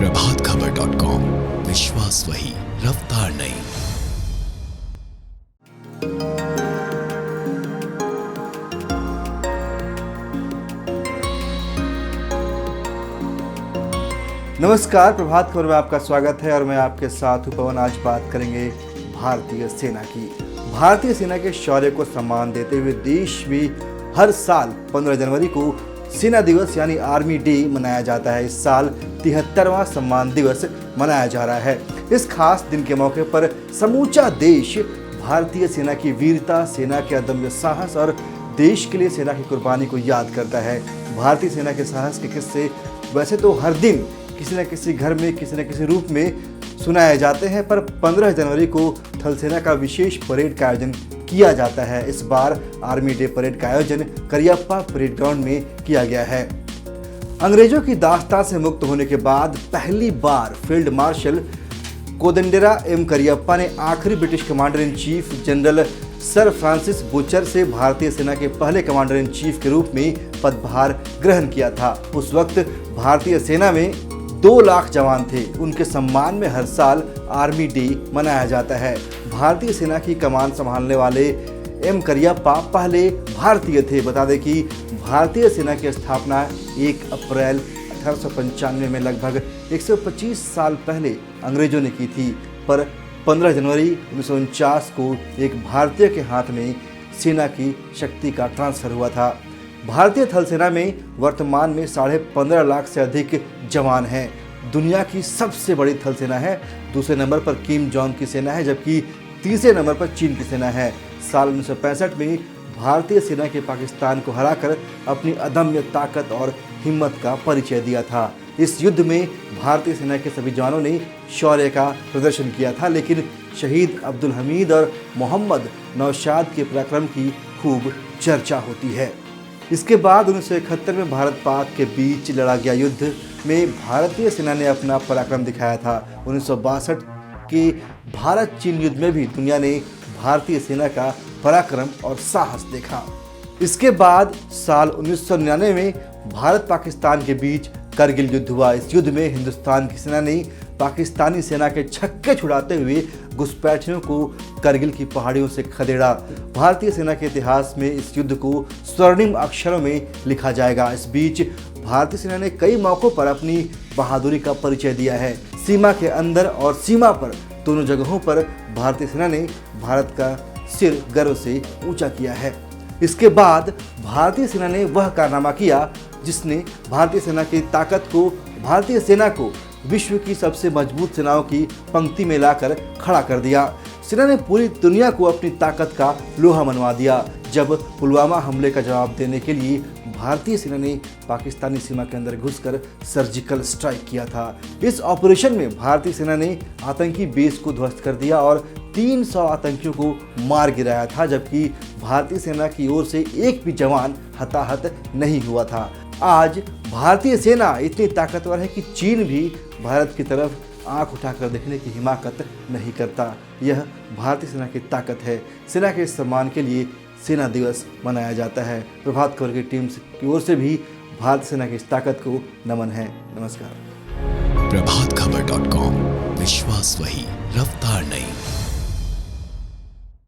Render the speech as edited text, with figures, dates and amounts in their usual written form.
प्रभातखबर.com, विश्वास वही, रफ्तार नहीं। नमस्कार, प्रभात खबर में आपका स्वागत है और मैं आपके साथ हूं पवन। आज बात करेंगे भारतीय सेना की। भारतीय सेना के शौर्य को सम्मान देते हुए देश में हर साल 15 जनवरी को सेना दिवस यानी आर्मी डे मनाया जाता है। इस साल 73वां सम्मान दिवस मनाया जा रहा है। इस खास दिन के मौके पर समूचा देश भारतीय सेना की वीरता, सेना के अदम्य साहस और देश के लिए सेना की कुर्बानी को याद करता है। भारतीय सेना के साहस के किस्से वैसे तो हर दिन किसी न किसी घर में किसी न किसी रूप में सुनाए जाते हैं, पर 15 जनवरी को थल सेना का विशेष परेड का आयोजन किया जाता है। इस बार आर्मी डे परेड का आयोजन करियप्पा परेड ग्राउंड में किया गया है। अंग्रेजों की दास्तां से मुक्त होने के बाद पहली बार फील्ड मार्शल कोदंडेरा एम करियप्पा ने आखिरी British commander in chief general sir Francis butcher से भारतीय सेना के पहले कमांडर इन चीफ के रूप में पदभार ग्रहण किया था। उस वक्त भारतीय सेना में 2 लाख जवान थे। उनके सम्मान में हर साल आर्मी डे मनाया जाता है। भारतीय सेना की कमान संभालने वाले एम करियप्पा पहले भारतीय थे। बता दें कि भारतीय सेना की स्थापना 1 अप्रैल 1895 में लगभग 125 साल पहले अंग्रेजों ने की थी, पर 15 जनवरी 1949 को एक भारतीय के हाथ में सेना की शक्ति का ट्रांसफर हुआ था। भारतीय थल सेना में वर्तमान में 15.5 लाख से अधिक जवान हैं। दुनिया की सबसे बड़ी थल सेना है। दूसरे नंबर पर किम जोंग की सेना है, जबकि तीसरे नंबर पर चीन की सेना है। साल 1965 में भारतीय सेना के पाकिस्तान को हराकर अपनी अदम्य ताकत और हिम्मत का परिचय दिया था। इस युद्ध में भारतीय सेना के सभी जवानों ने शौर्य का प्रदर्शन किया था, लेकिन शहीद अब्दुल हमीद और मोहम्मद नौशाद के पराक्रम की खूब चर्चा होती है। इसके बाद 1971 में भारत पाक के बीच लड़ा गया युद्ध में भारतीय सेना ने अपना पराक्रम दिखाया था। 1962 के भारत चीन युद्ध में भी दुनिया ने भारतीय सेना का पराक्रम और साहस देखा। इसके बाद साल 1999 में भारत पाकिस्तान के बीच करगिल युद्ध हुआ। इस युद्ध में हिंदुस्तान की सेना ने पाकिस्तानी सेना के छक्के छुड़ाते हुए घुसपैठियों को करगिल की पहाड़ियों से खदेड़ा। भारतीय सेना के इतिहास में इस युद्ध को स्वर्णिम अक्षरों में लिखा जाएगा। इस बीच भारतीय सेना ने कई मौकों पर अपनी बहादुरी का परिचय दिया है। सीमा के अंदर और सीमा पर दोनों जगहों पर भारतीय सेना ने भारत का सिर गर्व से ऊंचा किया है। इसके बाद भारतीय सेना ने वह कारनामा किया जिसने भारतीय सेना को विश्व की सबसे मजबूत सेनाओं की पंक्ति में लाकर खड़ा कर दिया। सेना ने पूरी दुनिया को अपनी ताकत का लोहा मनवा दिया। जब पुलवामा हमले का जवाब देने के लिए भारतीय सेना ने पाकिस्तानी सीमा के अंदर घुसकर सर्जिकल स्ट्राइक किया था। इस ऑपरेशन में भारतीय सेना ने आतंकी बेस को ध्वस्त कर दिया और 300 आतंकियों को मार गिराया था, जबकि भारतीय सेना की ओर से एक भी जवान हताहत नहीं हुआ था। आज भारतीय सेना इतनी ताकतवर है कि चीन भी भारत की तरफ आंख उठाकर देखने की हिमाकत नहीं करता। यह भारतीय सेना की ताकत है। सेना के सम्मान के लिए सेना दिवस मनाया जाता है। प्रभात खबर की टीम की ओर से भी भारतीय सेना की इस ताकत को नमन है। नमस्कार। प्रभातखबर.com, विश्वास वही, रफ्तार नहीं।